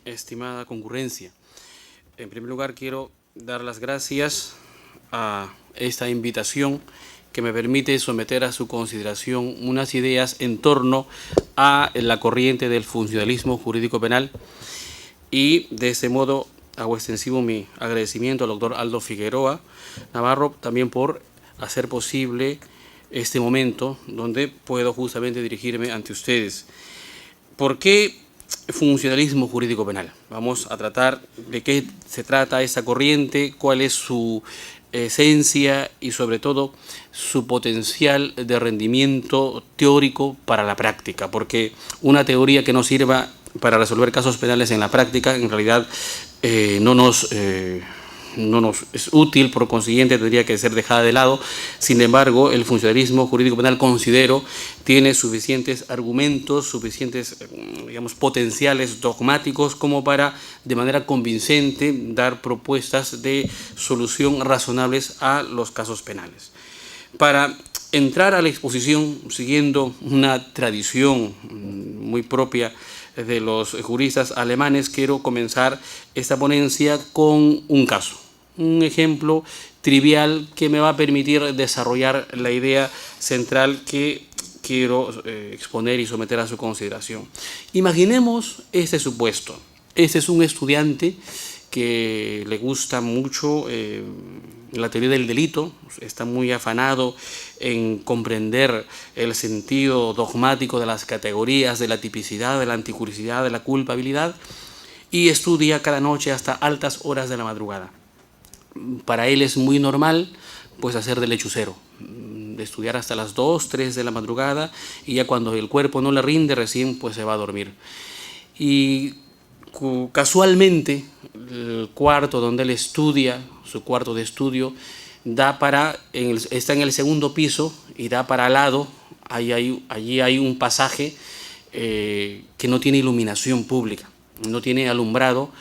Estimada concurrencia, en primer lugar quiero dar las gracias a esta invitación que me permite someter a su consideración unas ideas en torno a la corriente del funcionalismo jurídico penal, y de este modo hago extensivo mi agradecimiento al doctor Aldo Figueroa Navarro también por hacer posible este momento donde puedo justamente dirigirme ante ustedes. ¿Por qué funcionalismo jurídico penal? Vamos a tratar de qué se trata esta corriente, cuál es su esencia y sobre todo su potencial de rendimiento teórico para la práctica, porque una teoría que no sirva para resolver casos penales en la práctica en realidad no nos es útil, por consiguiente tendría que ser dejada de lado. Sin embargo, el funcionalismo jurídico penal, considero, tiene suficientes argumentos, suficientes, digamos, potenciales dogmáticos como para, de manera convincente, dar propuestas de solución razonables a los casos penales. Para entrar a la exposición, siguiendo una tradición muy propia de los juristas alemanes, quiero comenzar esta ponencia con un caso, un ejemplo trivial que me va a permitir desarrollar la idea central que quiero exponer y someter a su consideración. Imaginemos este supuesto. Este es un estudiante que le gusta mucho la teoría del delito, está muy afanado en comprender el sentido dogmático de las categorías, de la tipicidad, de la anticuricidad, de la culpabilidad, y estudia cada noche hasta altas horas de la madrugada. Para él es muy normal pues hacer de lechucero, de estudiar hasta las 2, 3 de la madrugada, y ya cuando el cuerpo no le rinde recién pues se va a dormir. Y casualmente el cuarto donde él estudia, su cuarto de estudio, está en el segundo piso y da para al lado. Allí hay un pasaje que no tiene iluminación pública, no tiene alumbrado,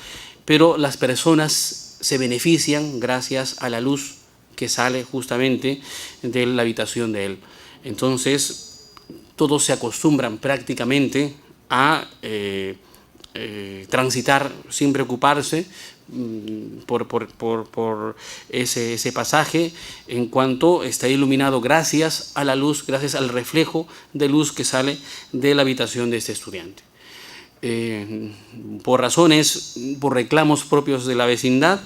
pero las personas se benefician gracias a la luz que sale justamente de la habitación de él. Entonces todos se acostumbran prácticamente a transitar sin preocuparse por ese pasaje, en cuanto está iluminado gracias a la luz, gracias al reflejo de luz que sale de la habitación de este estudiante. Por reclamos propios de la vecindad,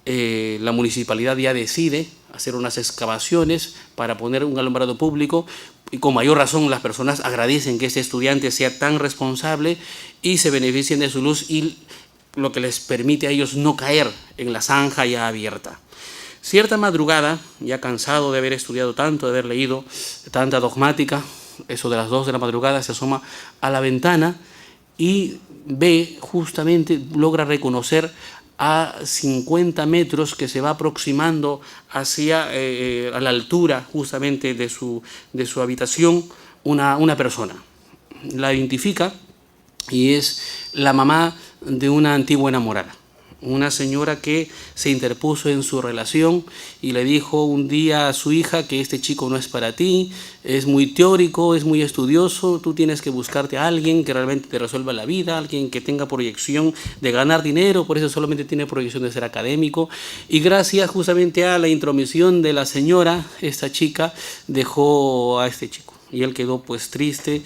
la municipalidad ya decide hacer unas excavaciones para poner un alumbrado público, y con mayor razón las personas agradecen que este estudiante sea tan responsable y se beneficien de su luz, y lo que les permite a ellos no caer en la zanja ya abierta. Cierta madrugada, ya cansado de haber estudiado tanto, de haber leído tanta dogmática, eso de las 2 de la madrugada, se asoma a la ventana y ve justamente, logra reconocer a 50 metros que se va aproximando hacia a la altura justamente de su habitación una persona. La identifica y es la mamá de una antigua enamorada, una señora que se interpuso en su relación y le dijo un día a su hija que este chico no es para ti, es muy teórico, es muy estudioso, tú tienes que buscarte a alguien que realmente te resuelva la vida, alguien que tenga proyección de ganar dinero, por eso solamente tiene proyección de ser académico. Y gracias justamente a la intromisión de la señora, esta chica dejó a este chico. Y él quedó pues triste,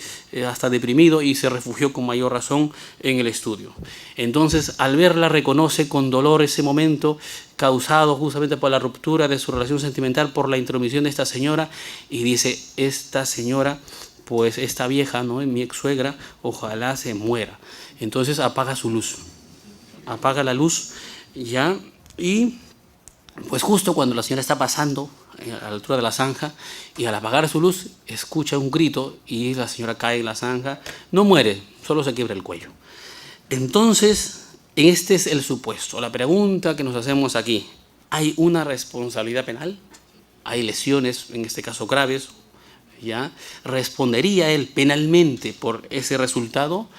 hasta deprimido, y se refugió con mayor razón en el estudio. Entonces, al verla, reconoce con dolor ese momento causado justamente por la ruptura de su relación sentimental, por la intromisión de esta señora, y dice: esta señora, pues esta vieja, ¿no?, mi ex suegra, ojalá se muera. Entonces apaga su luz, apaga la luz ya, y pues justo cuando la señora está pasando a la altura de la zanja, y al apagar su luz escucha un grito y la señora cae en la zanja. No muere, solo se quiebra el cuello. Entonces, este es el supuesto. La pregunta que nos hacemos aquí: ¿hay una responsabilidad penal? ¿Hay lesiones, en este caso graves? ¿Ya? ¿Respondería él penalmente por ese resultado?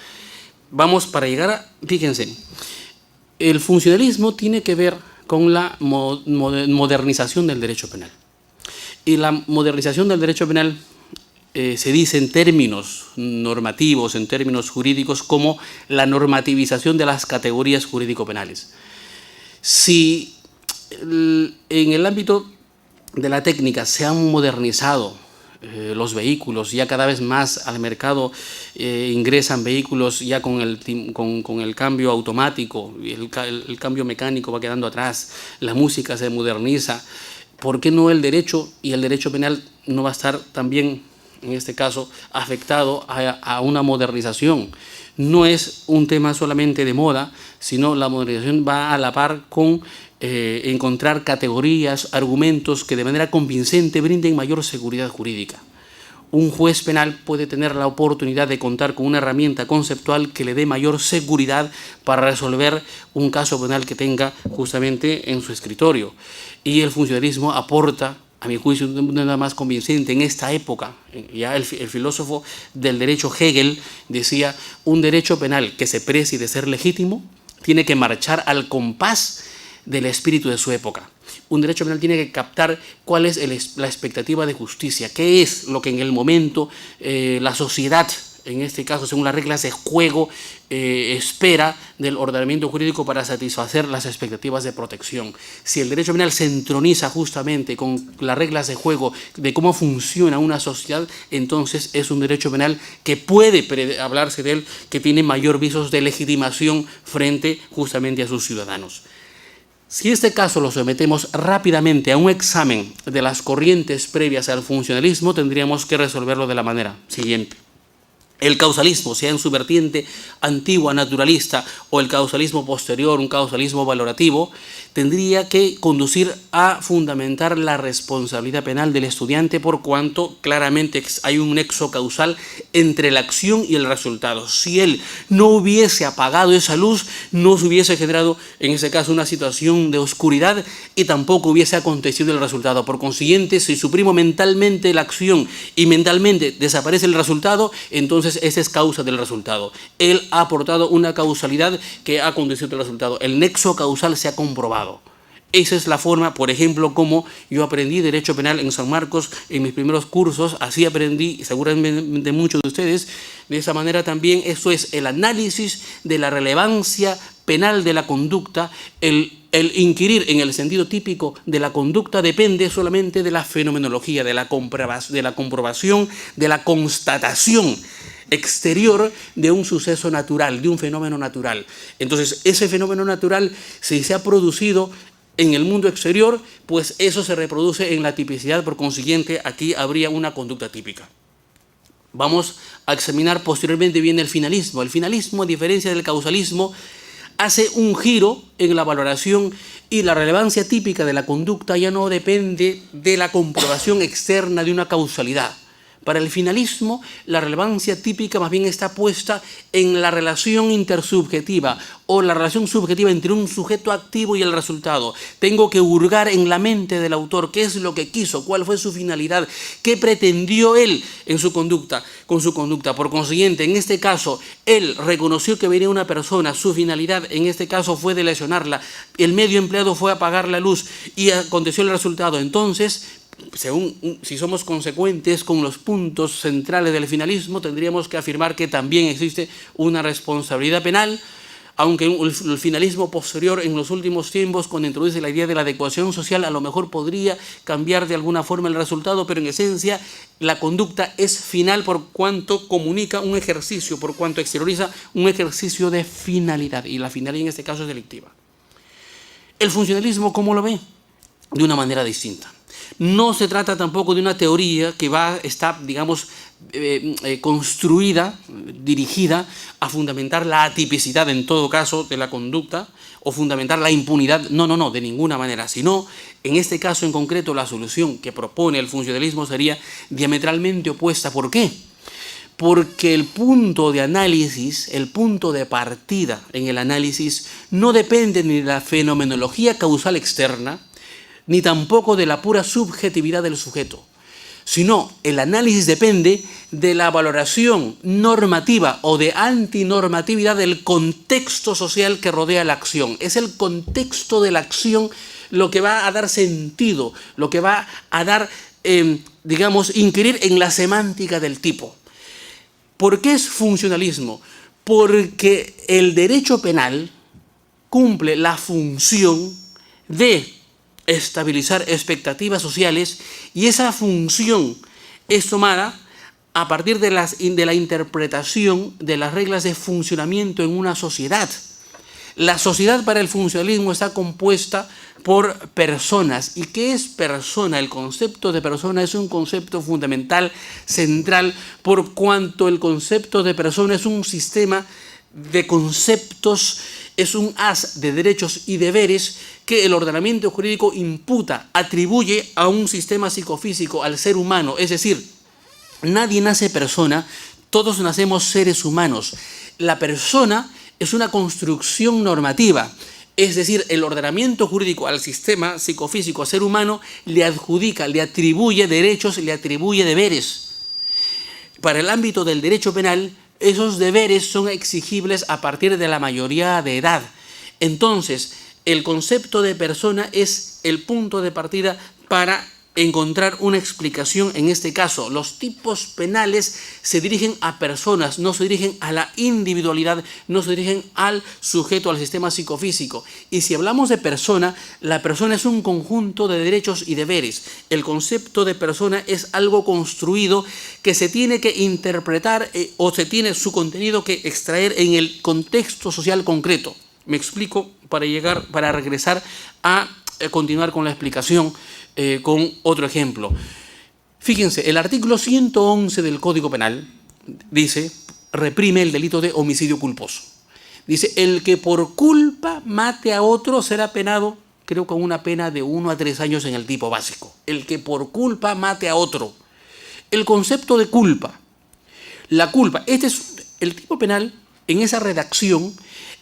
Vamos para llegar a... Fíjense, el funcionalismo tiene que ver con la modernización del derecho penal. Y la modernización del derecho penal se dice en términos normativos, en términos jurídicos, como la normativización de las categorías jurídico-penales. Si en el ámbito de la técnica se han modernizado los vehículos, ya cada vez más al mercado ingresan vehículos ya con el cambio automático, y el cambio mecánico va quedando atrás, la música se moderniza, ¿por qué no el derecho y el derecho penal no va a estar también, en este caso, afectado a una modernización? No es un tema solamente de moda, sino la modernización va a la par con encontrar categorías, argumentos que de manera convincente brinden mayor seguridad jurídica. Un juez penal puede tener la oportunidad de contar con una herramienta conceptual que le dé mayor seguridad para resolver un caso penal que tenga justamente en su escritorio. Y el funcionalismo aporta, a mi juicio, de manera más convincente en esta época. Ya el filósofo del derecho Hegel decía: un derecho penal que se precie de ser legítimo tiene que marchar al compás del espíritu de su época. Un derecho penal tiene que captar cuál es la expectativa de justicia, qué es lo que en el momento la sociedad, en este caso según las reglas de juego, espera del ordenamiento jurídico para satisfacer las expectativas de protección. Si el derecho penal se entroniza justamente con las reglas de juego de cómo funciona una sociedad, entonces es un derecho penal que puede hablarse de él, que tiene mayor visos de legitimación frente justamente a sus ciudadanos. Si este caso lo sometemos rápidamente a un examen de las corrientes previas al funcionalismo, tendríamos que resolverlo de la manera siguiente. El causalismo, sea en su vertiente antigua, naturalista, o el causalismo posterior, un causalismo valorativo, tendría que conducir a fundamentar la responsabilidad penal del estudiante, por cuanto claramente hay un nexo causal entre la acción y el resultado. Si él no hubiese apagado esa luz, no se hubiese generado, en ese caso, una situación de oscuridad y tampoco hubiese acontecido el resultado. Por consiguiente, si suprimo mentalmente la acción y mentalmente desaparece el resultado, entonces esa es causa del resultado. Él ha aportado una causalidad que ha conducido al resultado. El nexo causal se ha comprobado. Esa es la forma, por ejemplo, como yo aprendí Derecho Penal en San Marcos en mis primeros cursos. Así aprendí, seguramente muchos de ustedes. De esa manera también, esto es el análisis de la relevancia penal de la conducta. El inquirir en el sentido típico de la conducta depende solamente de la fenomenología, de la comprobación, de la constatación exterior de un suceso natural, de un fenómeno natural. Entonces, ese fenómeno natural, si se ha producido en el mundo exterior, pues eso se reproduce en la tipicidad. Por consiguiente, aquí habría una conducta típica. Vamos a examinar posteriormente bien el finalismo. El finalismo, a diferencia del causalismo, hace un giro en la valoración, y la relevancia típica de la conducta ya no depende de la comprobación externa de una causalidad. Para el finalismo, la relevancia típica más bien está puesta en la relación intersubjetiva o la relación subjetiva entre un sujeto activo y el resultado. Tengo que hurgar en la mente del autor qué es lo que quiso, cuál fue su finalidad, qué pretendió él en su conducta, con su conducta. Por consiguiente, en este caso, él reconoció que venía una persona, su finalidad en este caso fue de lesionarla, el medio empleado fue apagar la luz y aconteció el resultado. Entonces, si somos consecuentes con los puntos centrales del finalismo, tendríamos que afirmar que también existe una responsabilidad penal, aunque el finalismo posterior en los últimos tiempos, cuando introduce la idea de la adecuación social, a lo mejor podría cambiar de alguna forma el resultado, pero en esencia la conducta es final por cuanto comunica un ejercicio, por cuanto exterioriza un ejercicio de finalidad, y la finalidad en este caso es delictiva. El funcionalismo, ¿cómo lo ve? De una manera distinta. No se trata tampoco de una teoría que está, digamos, construida, dirigida a fundamentar la atipicidad, en todo caso, de la conducta, o fundamentar la impunidad. No, de ninguna manera. Sino, en este caso en concreto, la solución que propone el funcionalismo sería diametralmente opuesta. ¿Por qué? Porque el punto de análisis, el punto de partida en el análisis, no depende ni de la fenomenología causal externa, ni tampoco de la pura subjetividad del sujeto, sino el análisis depende de la valoración normativa o de antinormatividad del contexto social que rodea la acción. Es el contexto de la acción lo que va a dar sentido, lo que va a dar digamos, inquirir en la semántica del tipo. ¿Por qué es funcionalismo? Porque el derecho penal cumple la función de estabilizar expectativas sociales, y esa función es tomada a partir de la interpretación de las reglas de funcionamiento en una sociedad. La sociedad para el funcionalismo está compuesta por personas. ¿Y qué es persona? El concepto de persona es un concepto fundamental, central, por cuanto el concepto de persona es un sistema de conceptos, es un haz de derechos y deberes que el ordenamiento jurídico imputa, atribuye a un sistema psicofísico, al ser humano. Es decir, nadie nace persona, todos nacemos seres humanos. La persona es una construcción normativa, es decir, el ordenamiento jurídico al sistema psicofísico, al ser humano, le adjudica, le atribuye derechos, le atribuye deberes. Para el ámbito del derecho penal, esos deberes son exigibles a partir de la mayoría de edad. Entonces, el concepto de persona es el punto de partida para encontrar una explicación. En este caso, los tipos penales se dirigen a personas, no se dirigen a la individualidad, no se dirigen al sujeto, al sistema psicofísico. Y si hablamos de persona, la persona es un conjunto de derechos y deberes. El concepto de persona es algo construido que se tiene que interpretar o se tiene su contenido que extraer en el contexto social concreto. Me explico para regresar a continuar con la explicación con otro ejemplo. Fíjense, el artículo 111 del Código Penal dice, reprime el delito de homicidio culposo. Dice, el que por culpa mate a otro será penado, creo, con una pena de 1 a 3 años en el tipo básico. El que por culpa mate a otro. El concepto de culpa. La culpa, este es el tipo penal, en esa redacción,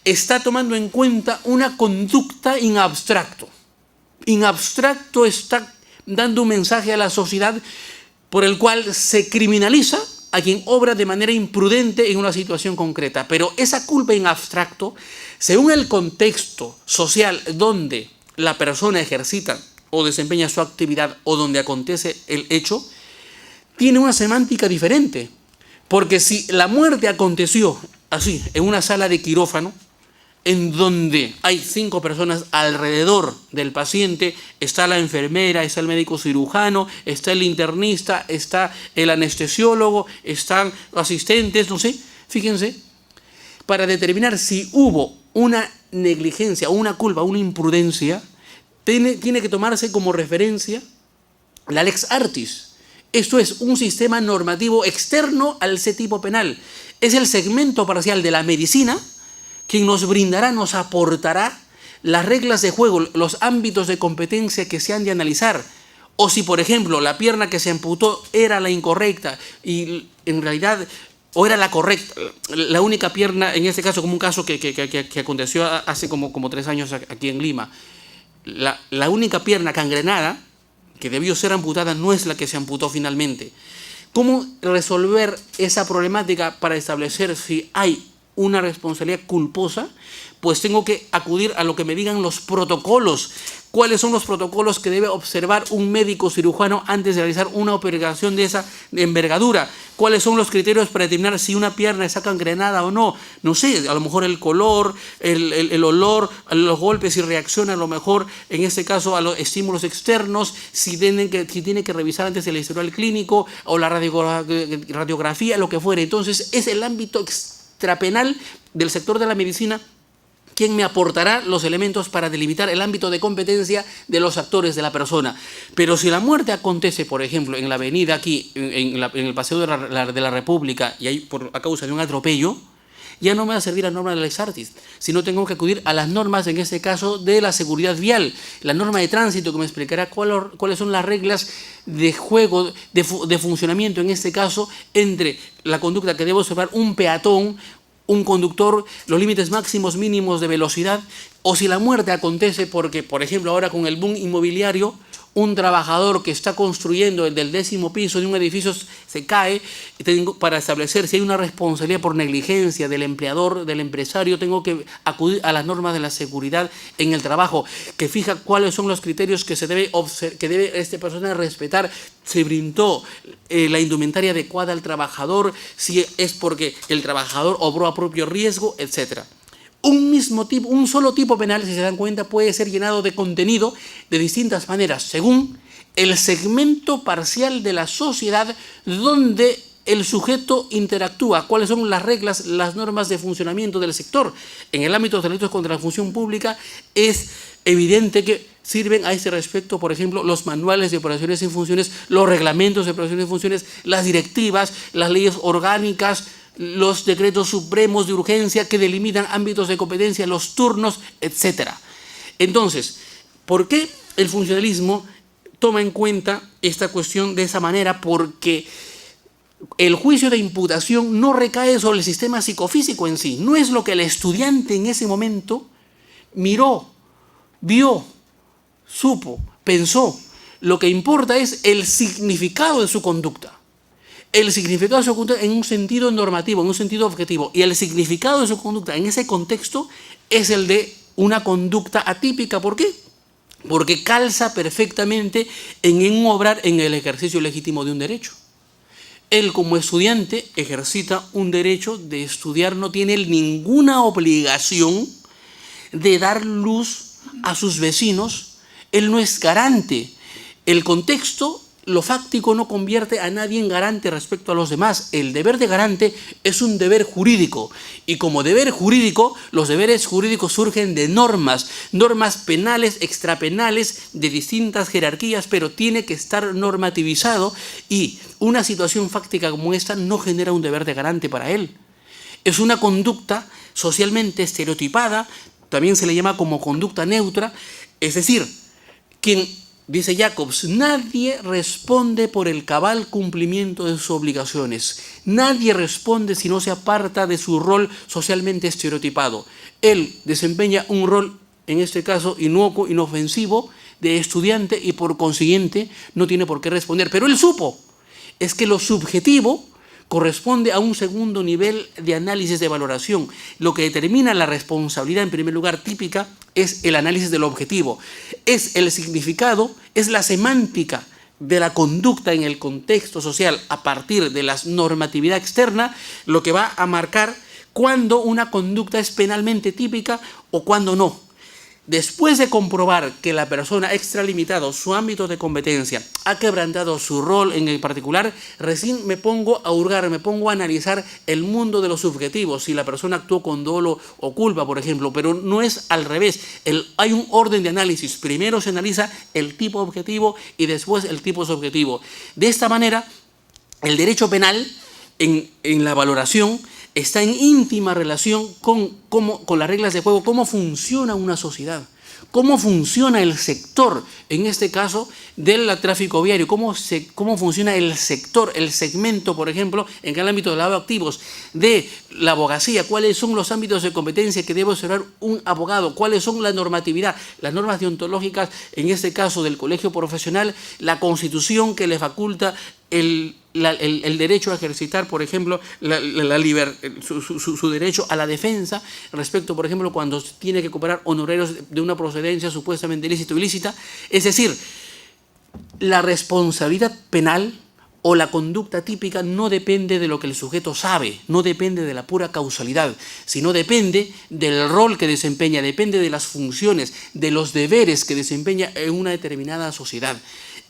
está tomando en cuenta una conducta in abstracto. En abstracto está dando un mensaje a la sociedad por el cual se criminaliza a quien obra de manera imprudente en una situación concreta. Pero esa culpa en abstracto, según el contexto social donde la persona ejercita o desempeña su actividad o donde acontece el hecho, tiene una semántica diferente. Porque si la muerte aconteció así, en una sala de quirófano, en donde hay 5 personas alrededor del paciente, está la enfermera, está el médico cirujano, está el internista, está el anestesiólogo, están asistentes, no sé, fíjense, para determinar si hubo una negligencia, una culpa, una imprudencia, tiene que tomarse como referencia la lex artis. Esto es un sistema normativo externo al tipo penal. Es el segmento parcial de la medicina quien nos brindará, nos aportará las reglas de juego, los ámbitos de competencia que se han de analizar. O si, por ejemplo, la pierna que se amputó era la incorrecta y en realidad, o era la correcta, la única pierna, en este caso, como un caso que aconteció hace como 3 años aquí en Lima, la única pierna gangrenada que debió ser amputada no es la que se amputó finalmente. ¿Cómo resolver esa problemática para establecer si hay una responsabilidad culposa? Pues tengo que acudir a lo que me digan los protocolos. ¿Cuáles son los protocolos que debe observar un médico cirujano antes de realizar una operación de esa envergadura? ¿Cuáles son los criterios para determinar si una pierna está gangrenada o no? No sé, a lo mejor el color, el olor, los golpes, si reacciona a lo mejor, en este caso, a los estímulos externos, si tiene que revisar antes el historial clínico o la radiografía, lo que fuere. Entonces, es el ámbito extrapenal del sector de la medicina quien me aportará los elementos para delimitar el ámbito de competencia de los actores de la persona. Pero si la muerte acontece, por ejemplo, en la avenida aquí, en el Paseo de la República, y hay a causa de un atropello, ya no me va a servir la norma de la lex artis, sino tengo que acudir a las normas, en este caso, de la seguridad vial, la norma de tránsito que me explicará cuáles son las reglas de juego, de funcionamiento, en este caso, entre la conducta que debe observar un peatón, un conductor, los límites máximos mínimos de velocidad, o si la muerte acontece porque, por ejemplo, ahora con el boom inmobiliario un trabajador que está construyendo el del 10º piso de un edificio se cae, para establecer si hay una responsabilidad por negligencia del empleador, del empresario, tengo que acudir a las normas de la seguridad en el trabajo, que fija cuáles son los criterios que debe esta persona respetar. Se brindó la indumentaria adecuada al trabajador, si es porque el trabajador obró a propio riesgo, etc. Un solo tipo penal, si se dan cuenta, puede ser llenado de contenido de distintas maneras, según el segmento parcial de la sociedad donde el sujeto interactúa, cuáles son las reglas, las normas de funcionamiento del sector. En el ámbito de los delitos contra la función pública es evidente que sirven a este respecto, por ejemplo, los manuales de operaciones y funciones, los reglamentos de operaciones y funciones, las directivas, las leyes orgánicas, los decretos supremos de urgencia que delimitan ámbitos de competencia, los turnos, etc. Entonces, ¿por qué el funcionalismo toma en cuenta esta cuestión de esa manera? Porque el juicio de imputación no recae sobre el sistema psicofísico en sí, no es lo que el estudiante en ese momento miró, vio, supo, pensó. Lo que importa es el significado de su conducta. El significado de su conducta en un sentido normativo, en un sentido objetivo. Y el significado de su conducta en ese contexto es el de una conducta atípica. ¿Por qué? Porque calza perfectamente en un obrar en el ejercicio legítimo de un derecho. Él, como estudiante, ejercita un derecho de estudiar, no tiene ninguna obligación de dar luz a sus vecinos. Él no es garante. El contexto, lo fáctico, no convierte a nadie en garante respecto a los demás. El deber de garante es un deber jurídico. Y como deber jurídico, los deberes jurídicos surgen de normas penales, extrapenales, de distintas jerarquías, pero tiene que estar normativizado, y una situación fáctica como esta no genera un deber de garante para él. Es una conducta socialmente estereotipada, también se le llama como conducta neutra, es decir, dice Jacobs, nadie responde por el cabal cumplimiento de sus obligaciones. Nadie responde si no se aparta de su rol socialmente estereotipado. Él desempeña un rol, en este caso, inocuo, inofensivo, de estudiante, y por consiguiente no tiene por qué responder. Pero él supo, es que lo subjetivo corresponde a un segundo nivel de análisis de valoración. Lo que determina la responsabilidad, en primer lugar, típica, es el análisis de lo objetivo. Es el significado, es la semántica de la conducta en el contexto social a partir de la normatividad externa, lo que va a marcar cuándo una conducta es penalmente típica o cuándo no. Después de comprobar que la persona ha extralimitado su ámbito de competencia, ha quebrantado su rol en el particular, recién me pongo a hurgar, me pongo a analizar el mundo de los subjetivos, si la persona actuó con dolo o culpa, por ejemplo, pero no es al revés. Hay un orden de análisis. Primero se analiza el tipo objetivo y después el tipo subjetivo. De esta manera, el derecho penal, en la valoración, está en íntima relación con las reglas de juego, cómo funciona una sociedad, cómo funciona el sector, en este caso, del tráfico viario, cómo funciona el sector, el segmento, por ejemplo, en el ámbito de lavado de activos, de la abogacía, cuáles son los ámbitos de competencia que debe observar un abogado, cuáles son la normatividad, las normas deontológicas, en este caso del colegio profesional, la constitución que le faculta el derecho a ejercitar, por ejemplo, su derecho a la defensa respecto, por ejemplo, cuando tiene que cobrar honorarios de una procedencia supuestamente ilícita o ilícita. Es decir, la responsabilidad penal o la conducta típica no depende de lo que el sujeto sabe, no depende de la pura causalidad, sino depende del rol que desempeña, depende de las funciones, de los deberes que desempeña en una determinada sociedad.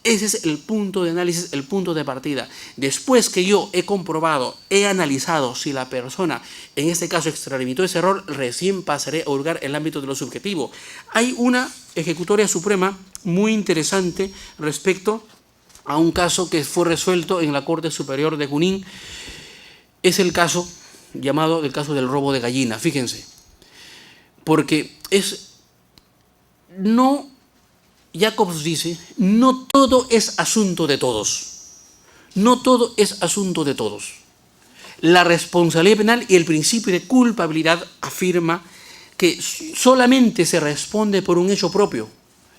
Ese es el punto de análisis, el punto de partida. Después que yo he comprobado, he analizado si la persona, en este caso, extralimitó ese error, recién pasaré a hurgar el ámbito de lo subjetivo. Hay una ejecutoria suprema muy interesante respecto a un caso que fue resuelto en la Corte Superior de Junín. Es el caso llamado el caso del robo de gallina. Fíjense, porque Jacobs dice, no todo es asunto de todos. No todo es asunto de todos. La responsabilidad penal y el principio de culpabilidad afirma que solamente se responde por un hecho propio.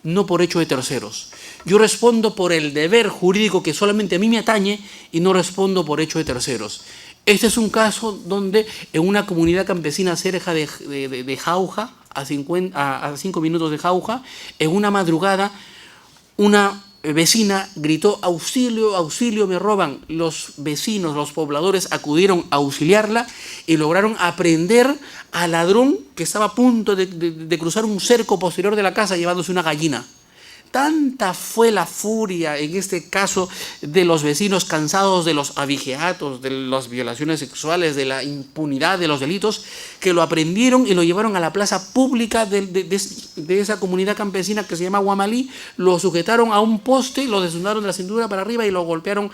no por hecho de terceros. Yo respondo por el deber jurídico que solamente a mí me atañe y no respondo por hecho de terceros. Este es un caso donde en una comunidad campesina cerca de Jauja, a 5 minutos de Jauja, en una madrugada, una vecina gritó: auxilio, auxilio, me roban. Los vecinos, los pobladores acudieron a auxiliarla y lograron aprehender al ladrón que estaba a punto de cruzar un cerco posterior de la casa llevándose una gallina. Tanta fue la furia en este caso de los vecinos cansados de los abigeatos, de las violaciones sexuales, de la impunidad de los delitos, que lo aprendieron y lo llevaron a la plaza pública de esa comunidad campesina que se llama Guamalí, lo sujetaron a un poste, lo desnudaron de la cintura para arriba y lo golpearon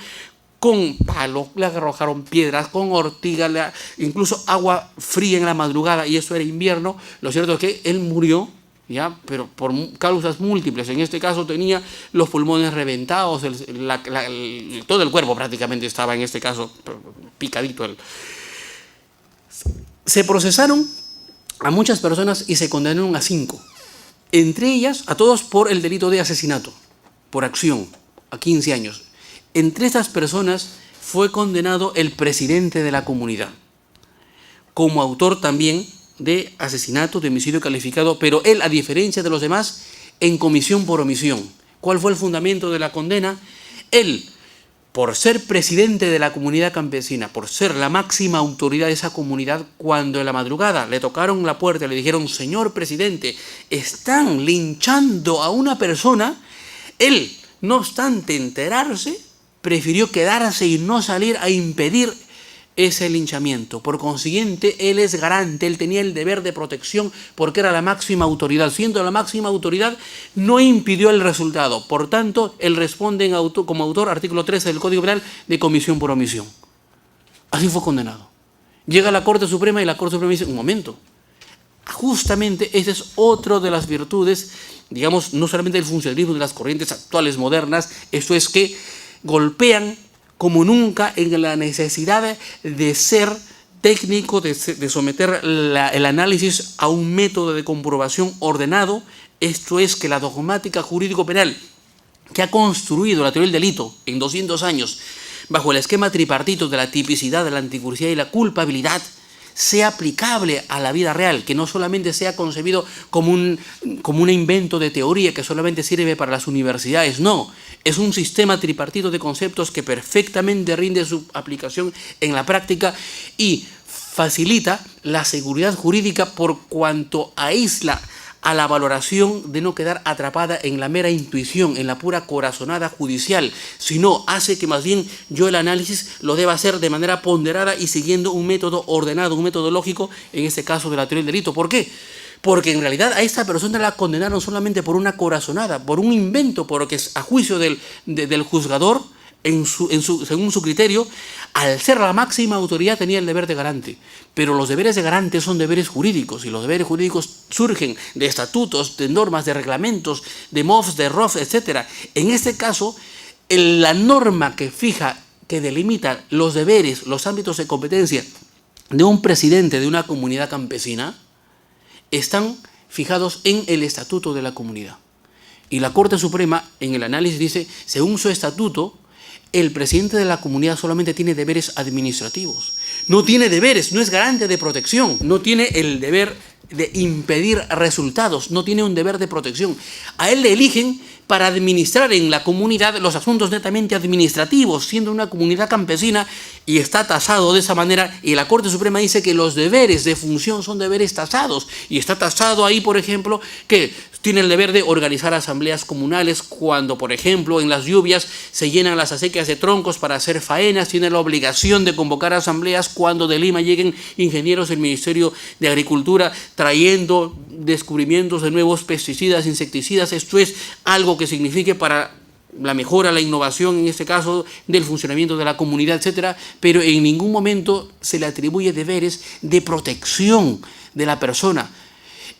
con palos, le arrojaron piedras, con ortiga, incluso agua fría en la madrugada, y eso era invierno. Lo cierto es que él murió, ¿ya? Pero por causas múltiples. En este caso tenía los pulmones reventados, todo el cuerpo prácticamente estaba en este caso picadito. Se procesaron a muchas personas y se condenaron a 5. Entre ellas, a todos por el delito de asesinato, por acción, a 15 años. Entre estas personas fue condenado el presidente de la comunidad, como autor también de asesinato, de homicidio calificado, pero él, a diferencia de los demás, en comisión por omisión. ¿Cuál fue el fundamento de la condena? Él, por ser presidente de la comunidad campesina, por ser la máxima autoridad de esa comunidad, cuando en la madrugada le tocaron la puerta y le dijeron: señor presidente, están linchando a una persona, él, no obstante enterarse, prefirió quedarse y no salir a impedir ese linchamiento. Por consiguiente, él es garante, él tenía el deber de protección porque era la máxima autoridad. Siendo la máxima autoridad, no impidió el resultado. Por tanto, él responde como autor, artículo 13 del Código Penal, de comisión por omisión. Así fue condenado. Llega a la Corte Suprema y la Corte Suprema dice: un momento, justamente esa es otra de las virtudes, digamos, no solamente del funcionalismo de las corrientes actuales modernas, esto es que golpean como nunca en la necesidad de ser técnico, de someter el análisis a un método de comprobación ordenado. Esto es que la dogmática jurídico-penal que ha construido la teoría del delito en 200 años bajo el esquema tripartito de la tipicidad, de la anticursividad y la culpabilidad sea aplicable a la vida real, que no solamente sea concebido como un invento de teoría que solamente sirve para las universidades, no. Es un sistema tripartito de conceptos que perfectamente rinde su aplicación en la práctica y facilita la seguridad jurídica por cuanto aísla a la valoración de no quedar atrapada en la mera intuición, en la pura corazonada judicial, sino hace que más bien yo el análisis lo deba hacer de manera ponderada y siguiendo un método ordenado, un método lógico, en este caso de la teoría del delito. ¿Por qué? Porque en realidad a esta persona la condenaron solamente por una corazonada, por un invento, porque a juicio del juzgador, según su criterio, al ser la máxima autoridad tenía el deber de garante. Pero los deberes de garante son deberes jurídicos, y los deberes jurídicos surgen de estatutos, de normas, de reglamentos, de MOFs, de ROFs, etc. En este caso, la norma que fija, que delimita los deberes, los ámbitos de competencia de un presidente de una comunidad campesina, están fijados en el estatuto de la comunidad. Y la Corte Suprema, en el análisis, dice: según su estatuto, el presidente de la comunidad solamente tiene deberes administrativos. No tiene deberes, no es garante de protección, no tiene el deber de impedir resultados, no tiene un deber de protección. A él le eligen para administrar en la comunidad los asuntos netamente administrativos, siendo una comunidad campesina, y está tasado de esa manera, y la Corte Suprema dice que los deberes de función son deberes tasados, y está tasado ahí, por ejemplo, que tiene el deber de organizar asambleas comunales cuando, por ejemplo, en las lluvias se llenan las acequias de troncos para hacer faenas, tiene la obligación de convocar asambleas cuando de Lima lleguen ingenieros del Ministerio de Agricultura trayendo descubrimientos de nuevos pesticidas, insecticidas. Esto es algo que signifique para la mejora, la innovación, en este caso, del funcionamiento de la comunidad, etcétera, pero en ningún momento se le atribuye deberes de protección de la persona.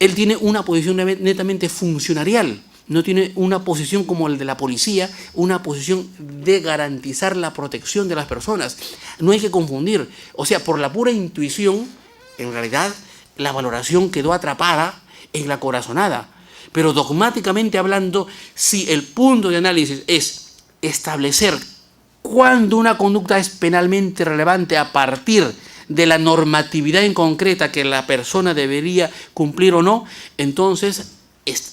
Él tiene una posición netamente funcionarial, no tiene una posición como el de la policía, una posición de garantizar la protección de las personas. No hay que confundir, o sea, por la pura intuición, en realidad, la valoración quedó atrapada en la corazonada. Pero dogmáticamente hablando, si el punto de análisis es establecer cuándo una conducta es penalmente relevante a partir de la normatividad en concreta que la persona debería cumplir o no, entonces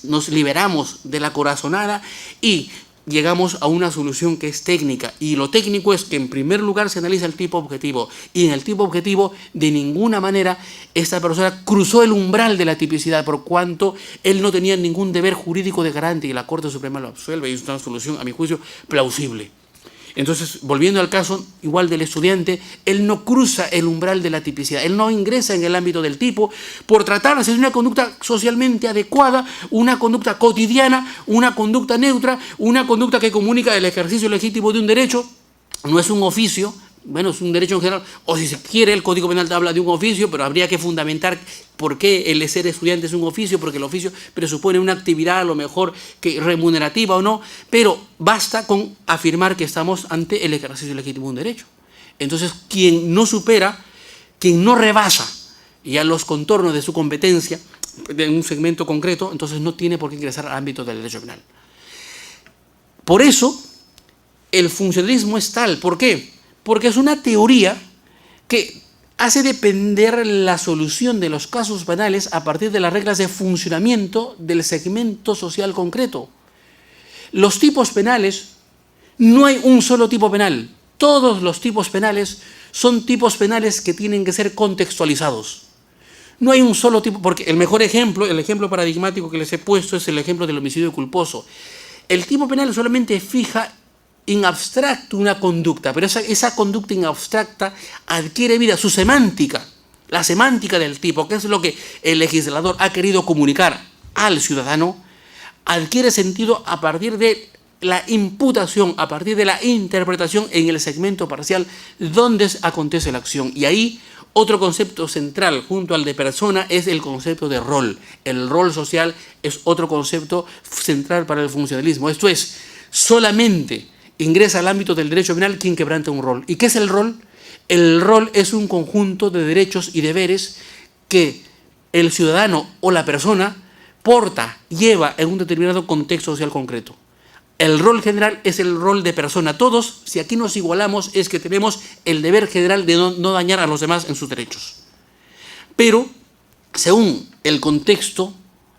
nos liberamos de la corazonada y llegamos a una solución que es técnica. Y lo técnico es que en primer lugar se analiza el tipo objetivo, y en el tipo objetivo de ninguna manera esta persona cruzó el umbral de la tipicidad, por cuanto él no tenía ningún deber jurídico de garante y la Corte Suprema lo absuelve, y es una solución, a mi juicio, plausible. Entonces, volviendo al caso igual del estudiante, él no cruza el umbral de la tipicidad, él no ingresa en el ámbito del tipo por tratarse de una conducta socialmente adecuada, una conducta cotidiana, una conducta neutra, una conducta que comunica el ejercicio legítimo de un derecho. No es un oficio, bueno, es un derecho en general, o si se quiere, el Código Penal habla de un oficio, pero habría que fundamentar por qué el ser estudiante es un oficio, porque el oficio presupone una actividad a lo mejor que remunerativa o no, pero basta con afirmar que estamos ante el ejercicio legítimo de un derecho. Entonces, quien no supera, quien no rebasa ya los contornos de su competencia en un segmento concreto, entonces no tiene por qué ingresar al ámbito del derecho penal. Por eso, el funcionalismo es tal. ¿Por qué? Porque es una teoría que hace depender la solución de los casos penales a partir de las reglas de funcionamiento del segmento social concreto. Los tipos penales, no hay un solo tipo penal. Todos los tipos penales son tipos penales que tienen que ser contextualizados. No hay un solo tipo, porque el mejor ejemplo, el ejemplo paradigmático que les he puesto es el ejemplo del homicidio culposo. El tipo penal solamente fija en abstracto una conducta, pero esa conducta en abstracta adquiere vida, su semántica, la semántica del tipo, que es lo que el legislador ha querido comunicar al ciudadano, adquiere sentido a partir de la imputación, a partir de la interpretación en el segmento parcial donde acontece la acción. Y ahí otro concepto central junto al de persona es el concepto de rol. El rol social es otro concepto central para el funcionalismo. Esto es, solamente ingresa al ámbito del derecho penal quien quebranta un rol. ¿Y qué es el rol? El rol es un conjunto de derechos y deberes que el ciudadano o la persona porta, lleva en un determinado contexto social concreto. El rol general es el rol de persona. Todos, si aquí nos igualamos, es que tenemos el deber general de no dañar a los demás en sus derechos. Pero, según el contexto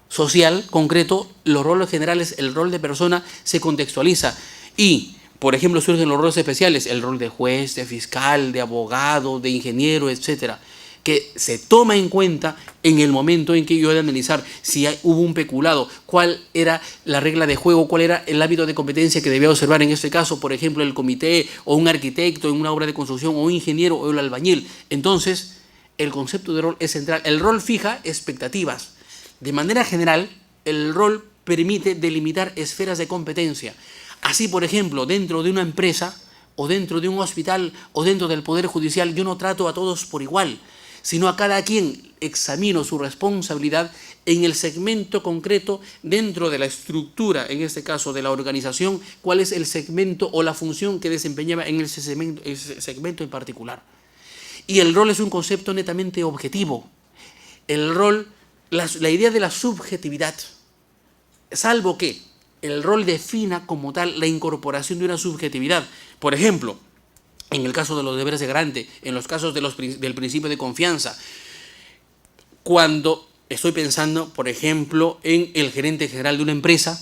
social concreto, los roles generales, el rol de persona se contextualiza y, por ejemplo, surgen los roles especiales, el rol de juez, de fiscal, de abogado, de ingeniero, etcétera, que se toma en cuenta en el momento en que yo he de analizar si hubo un peculado, cuál era la regla de juego, cuál era el ámbito de competencia que debía observar en este caso, por ejemplo, el comité o un arquitecto en una obra de construcción o un ingeniero o el albañil. Entonces, el concepto de rol es central. El rol fija expectativas. De manera general, el rol permite delimitar esferas de competencia. Así, por ejemplo, dentro de una empresa o dentro de un hospital o dentro del Poder Judicial, yo no trato a todos por igual, sino a cada quien examino su responsabilidad en el segmento concreto dentro de la estructura, en este caso de la organización, cuál es el segmento o la función que desempeñaba en ese segmento en particular. Y el rol es un concepto netamente objetivo. El rol, la idea de la subjetividad, salvo que el rol defina como tal la incorporación de una subjetividad. Por ejemplo, en el caso de los deberes de garante, en los casos del principio de confianza, cuando estoy pensando, por ejemplo, en el gerente general de una empresa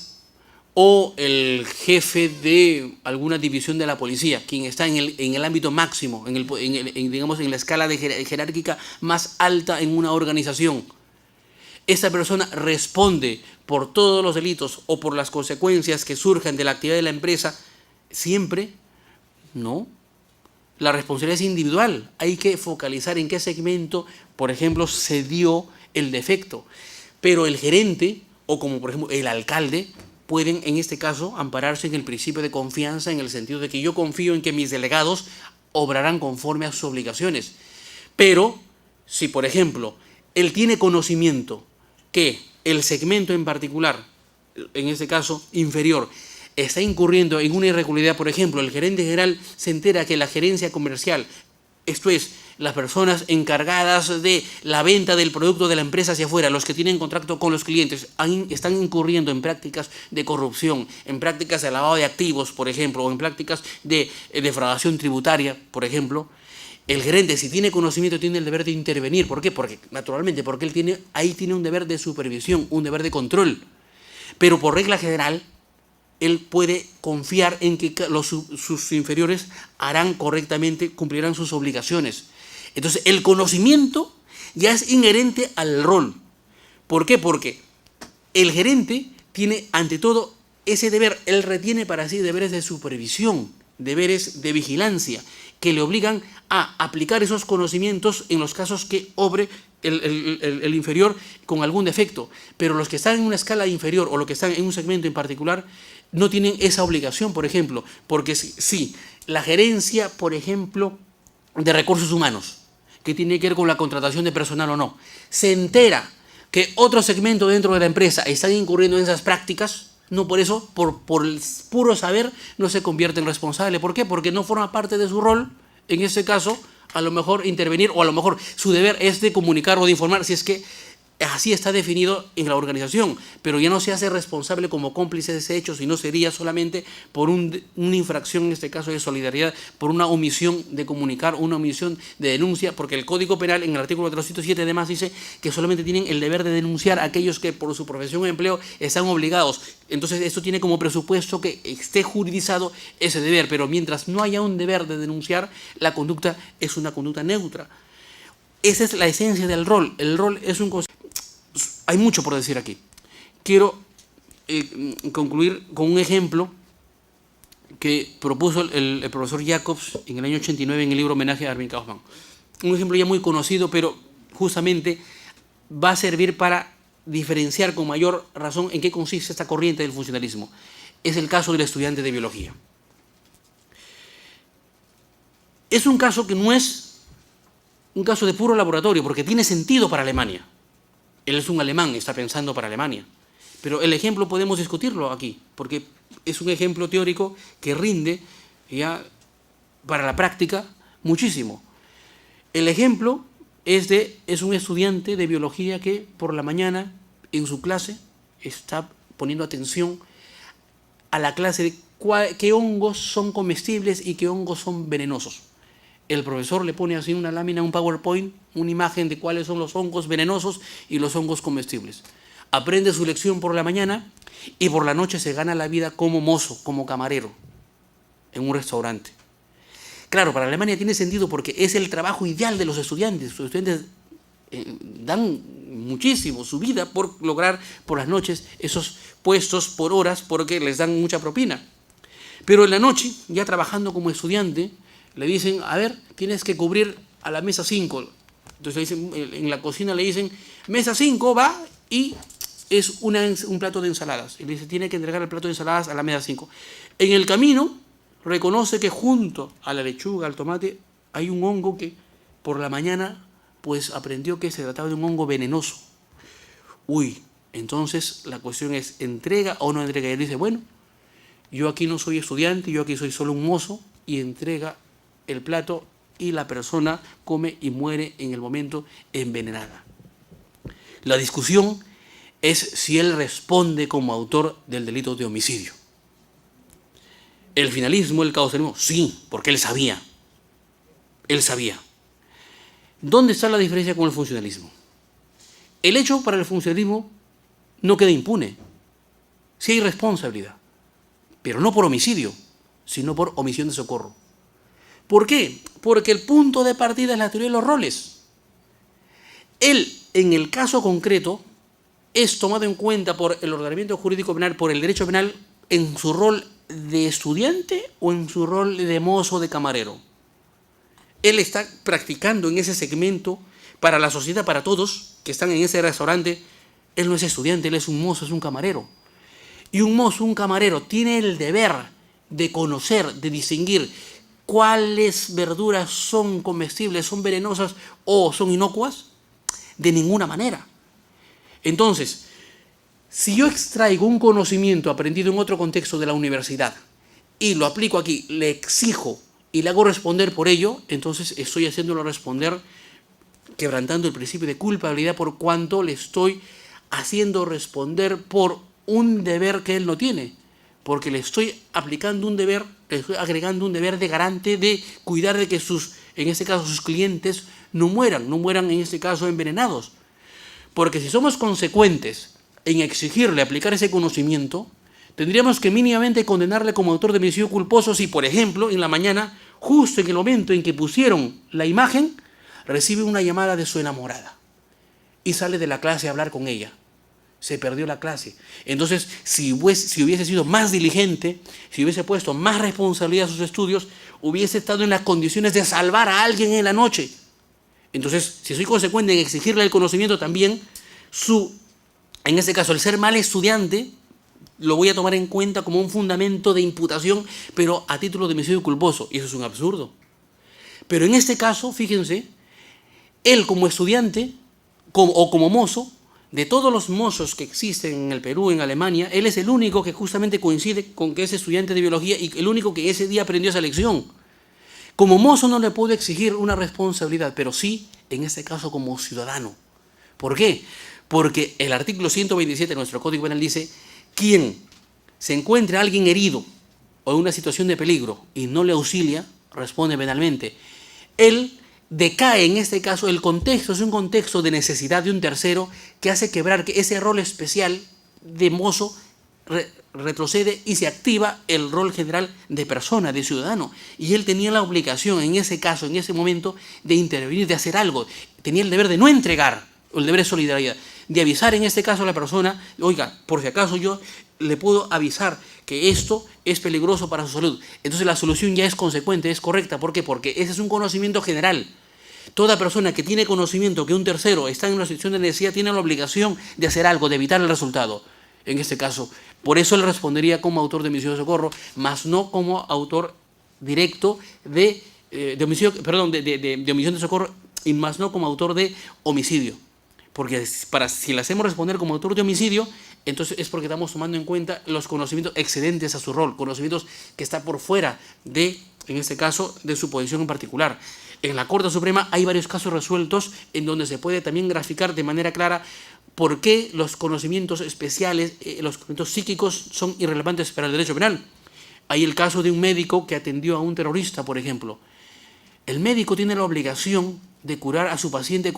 o el jefe de alguna división de la policía, quien está en el ámbito máximo, digamos, en la escala jerárquica más alta en una organización. Esta persona responde por todos los delitos o por las consecuencias que surjan de la actividad de la empresa, siempre, ¿no? La responsabilidad es individual. Hay que focalizar en qué segmento, por ejemplo, se dio el defecto. Pero el gerente, o como por ejemplo el alcalde, pueden en este caso ampararse en el principio de confianza, en el sentido de que yo confío en que mis delegados obrarán conforme a sus obligaciones. Pero si, por ejemplo, él tiene conocimiento que el segmento en particular, en este caso inferior, está incurriendo en una irregularidad, por ejemplo, el gerente general se entera que la gerencia comercial, esto es, las personas encargadas de la venta del producto de la empresa hacia afuera, los que tienen contacto con los clientes, están incurriendo en prácticas de corrupción, en prácticas de lavado de activos, por ejemplo, o en prácticas de defraudación tributaria, por ejemplo, el gerente, si tiene conocimiento, tiene el deber de intervenir. ¿Por qué? Porque, naturalmente, porque ahí tiene un deber de supervisión, un deber de control. Pero por regla general, él puede confiar en que sus inferiores harán correctamente, cumplirán sus obligaciones. Entonces, el conocimiento ya es inherente al rol. ¿Por qué? Porque el gerente tiene, ante todo, ese deber. Él retiene para sí deberes de supervisión, deberes de vigilancia, que le obligan a aplicar esos conocimientos en los casos que obre el inferior con algún defecto. Pero los que están en una escala inferior o los que están en un segmento en particular no tienen esa obligación, por ejemplo, porque si la gerencia, por ejemplo, de recursos humanos, que tiene que ver con la contratación de personal o no, se entera que otro segmento dentro de la empresa están incurriendo en esas prácticas, no por eso, por el puro saber, no se convierte en responsable. ¿Por qué? Porque no forma parte de su rol, en ese caso, a lo mejor intervenir, o a lo mejor su deber es de comunicar o de informar, si es que así está definido en la organización, pero ya no se hace responsable como cómplice de ese hecho, sino sería solamente por una infracción, en este caso de solidaridad, por una omisión de comunicar, una omisión de denuncia, porque el Código Penal en el artículo 407 además dice que solamente tienen el deber de denunciar a aquellos que por su profesión o empleo están obligados. Entonces esto tiene como presupuesto que esté juridizado ese deber, pero mientras no haya un deber de denunciar, la conducta es una conducta neutra. Esa es la esencia del rol. El rol es un concepto. Hay mucho por decir aquí. Quiero concluir con un ejemplo que propuso el profesor Jacobs en el año 89 en el libro Homenaje a Armin Kaufmann. Un ejemplo ya muy conocido, pero justamente va a servir para diferenciar con mayor razón en qué consiste esta corriente del funcionalismo. Es el caso del estudiante de biología. Es un caso que no es un caso de puro laboratorio, porque tiene sentido para Alemania. Él es un alemán, está pensando para Alemania. Pero el ejemplo podemos discutirlo aquí, porque es un ejemplo teórico que rinde ya para la práctica muchísimo. El ejemplo es un estudiante de biología que por la mañana en su clase está poniendo atención a la clase de qué hongos son comestibles y qué hongos son venenosos. El profesor le pone así una lámina, un PowerPoint, una imagen de cuáles son los hongos venenosos y los hongos comestibles. Aprende su lección por la mañana y por la noche se gana la vida como mozo, como camarero, en un restaurante. Claro, para Alemania tiene sentido porque es el trabajo ideal de los estudiantes. Los estudiantes dan muchísimo su vida por lograr por las noches esos puestos por horas porque les dan mucha propina. Pero en la noche, ya trabajando como estudiante, le dicen, a ver, tienes que cubrir a la mesa 5. Entonces le dicen, en la cocina le dicen, mesa 5 va y es un plato de ensaladas. Y le dice, tiene que entregar el plato de ensaladas a la mesa 5. En el camino reconoce que junto a la lechuga, al tomate, hay un hongo que por la mañana pues aprendió que se trataba de un hongo venenoso. Uy, entonces la cuestión es, ¿entrega o no entrega? Y él dice, bueno, yo aquí no soy estudiante, yo aquí soy solo un mozo, y entrega el plato y la persona come y muere en el momento envenenada. La discusión es si él responde como autor del delito de homicidio. El finalismo, el causalismo, sí, porque él sabía. Él sabía. ¿Dónde está la diferencia con el funcionalismo? El hecho para el funcionalismo no queda impune. Sí hay responsabilidad, pero no por homicidio, sino por omisión de socorro. ¿Por qué? Porque el punto de partida es la teoría de los roles. Él, en el caso concreto, es tomado en cuenta por el ordenamiento jurídico penal, por el derecho penal, en su rol de estudiante o en su rol de mozo, de camarero. Él está practicando en ese segmento para la sociedad, para todos que están en ese restaurante. Él no es estudiante, él es un mozo, es un camarero. Y un mozo, un camarero, tiene el deber de conocer, de distinguir cuáles verduras son comestibles, son venenosas o son inocuas. De ninguna manera. Entonces, si yo extraigo un conocimiento aprendido en otro contexto de la universidad y lo aplico aquí, le exijo y le hago responder por ello, entonces estoy haciéndolo responder quebrantando el principio de culpabilidad por cuanto le estoy haciendo responder por un deber que él no tiene, porque le estoy aplicando un deber, le estoy agregando un deber de garante de cuidar de que en este caso sus clientes no mueran en este caso envenenados. Porque si somos consecuentes en exigirle aplicar ese conocimiento, tendríamos que mínimamente condenarle como autor de homicidio culposo si, por ejemplo, en la mañana, justo en el momento en que pusieron la imagen, recibe una llamada de su enamorada y sale de la clase a hablar con ella. Se perdió la clase. Entonces, si hubiese sido más diligente, si hubiese puesto más responsabilidad a sus estudios, hubiese estado en las condiciones de salvar a alguien en la noche. Entonces, si soy consecuente en exigirle el conocimiento también, en este caso, el ser mal estudiante, lo voy a tomar en cuenta como un fundamento de imputación, pero a título de homicidio culposo. Y eso es un absurdo. Pero en este caso, fíjense, él como estudiante o como mozo, de todos los mozos que existen en el Perú, en Alemania, él es el único que justamente coincide con que es estudiante de biología y el único que ese día aprendió esa lección. Como mozo no le puedo exigir una responsabilidad, pero sí, en este caso, como ciudadano. ¿Por qué? Porque el artículo 127 de nuestro Código Penal dice: quien se encuentre a alguien herido o en una situación de peligro y no le auxilia, responde penalmente. Él decae en este caso, el contexto es un contexto de necesidad de un tercero que hace quebrar que ese rol especial de mozo retrocede y se activa el rol general de persona, de ciudadano. Y él tenía la obligación en ese caso, en ese momento, de intervenir, de hacer algo. Tenía el deber de no entregar, o el deber de solidaridad, de avisar en este caso a la persona: oiga, por si acaso yo le puedo avisar que esto es peligroso para su salud. Entonces la solución ya es consecuente, es correcta. ¿Por qué? Porque ese es un conocimiento general. Toda persona que tiene conocimiento que un tercero está en una situación de necesidad tiene la obligación de hacer algo, de evitar el resultado. En este caso, por eso él respondería como autor de homicidio de socorro, más no como autor directo de omisión de socorro, y más no como autor de homicidio. Porque si le hacemos responder como autor de homicidio, entonces es porque estamos tomando en cuenta los conocimientos excedentes a su rol, conocimientos que están por fuera de, en este caso, de su posición en particular. En la Corte Suprema hay varios casos resueltos en donde se puede también graficar de manera clara por qué los conocimientos especiales, los conocimientos psíquicos son irrelevantes para el derecho penal. Hay el caso de un médico que atendió a un terrorista, por ejemplo. El médico tiene la obligación de curar a su paciente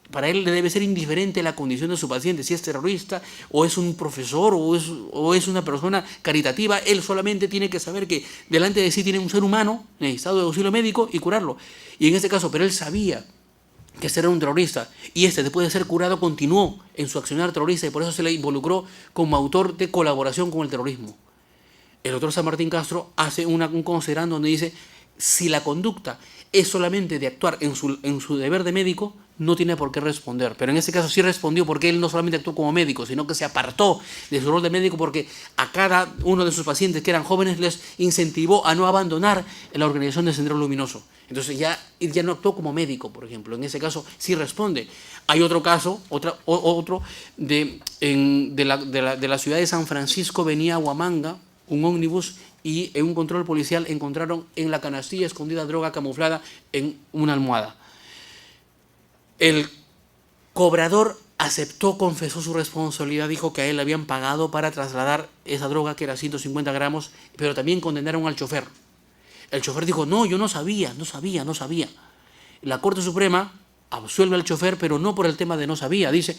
para él le debe ser indiferente la condición de su paciente, si es terrorista, o es un profesor, o es una persona caritativa. Él solamente tiene que saber que delante de sí tiene un ser humano en estado de auxilio médico y curarlo. Y en este caso, pero él sabía que este era un terrorista, y después de ser curado, continuó en su accionar terrorista, y por eso se le involucró como autor de colaboración con el terrorismo. El doctor San Martín Castro hace un considerando donde dice: si la conducta es solamente de actuar en su deber de médico, no tiene por qué responder. Pero en este caso sí respondió, porque él no solamente actuó como médico, sino que se apartó de su rol de médico, porque a cada uno de sus pacientes que eran jóvenes les incentivó a no abandonar la organización de Sendero Luminoso. Entonces ya no actuó como médico, por ejemplo. En ese caso sí responde. Hay otro caso, otro de la ciudad de San Francisco. Venía a Huamanga un ómnibus y en un control policial encontraron en la canastilla escondida droga camuflada en una almohada. El cobrador aceptó, confesó su responsabilidad, dijo que a él le habían pagado para trasladar esa droga, que era 150 gramos, pero también condenaron al chofer. El chofer dijo: no, yo no sabía. La Corte Suprema absuelve al chofer, pero no por el tema de no sabía. Dice,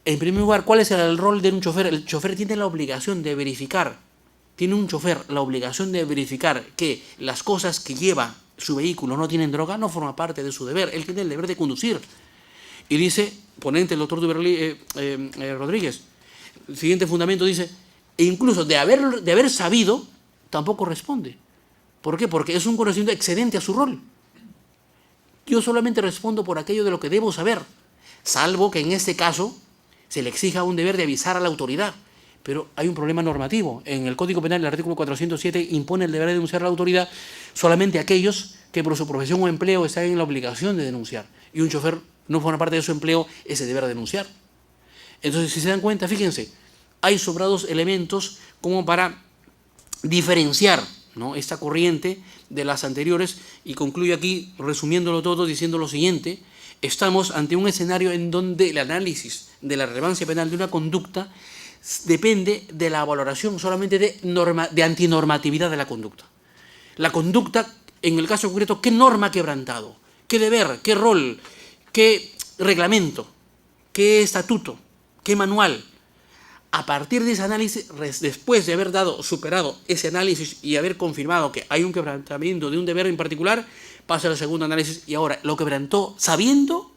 en primer lugar, ¿cuál es el rol de un chofer? El chofer tiene la obligación de verificar, la obligación de verificar que las cosas que lleva su vehículo no tienen droga, no forma parte de su deber. Él tiene el deber de conducir. Y dice, ponente el doctor Rodríguez, el siguiente fundamento dice: e incluso de haber sabido, tampoco responde. ¿Por qué? Porque es un conocimiento excedente a su rol. Yo solamente respondo por aquello de lo que debo saber, salvo que en este caso se le exija un deber de avisar a la autoridad. Pero hay un problema normativo. En el Código Penal, el artículo 407 impone el deber de denunciar a la autoridad solamente a aquellos que por su profesión o empleo están en la obligación de denunciar. Y un chofer no forma parte de su empleo ese deber de denunciar. Entonces, si se dan cuenta, fíjense, hay sobrados elementos como para diferenciar ¿no?, esta corriente de las anteriores, y concluyo aquí resumiéndolo todo diciendo lo siguiente: estamos ante un escenario en donde el análisis de la relevancia penal de una conducta depende de la valoración solamente de antinormatividad de la conducta. La conducta, en el caso concreto, ¿qué norma ha quebrantado? ¿Qué deber? ¿Qué rol? ¿Qué reglamento? ¿Qué estatuto? ¿Qué manual? A partir de ese análisis, después de haber superado ese análisis y haber confirmado que hay un quebrantamiento de un deber en particular, pasa al segundo análisis y ahora lo quebrantó sabiendo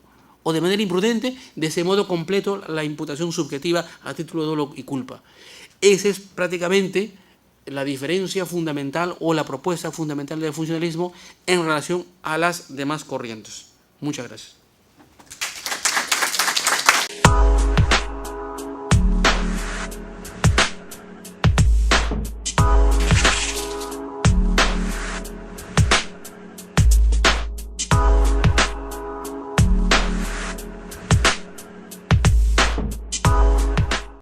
o de manera imprudente. De ese modo completo la imputación subjetiva a título de dolo y culpa. Esa es prácticamente la diferencia fundamental o la propuesta fundamental del funcionalismo en relación a las demás corrientes. Muchas gracias.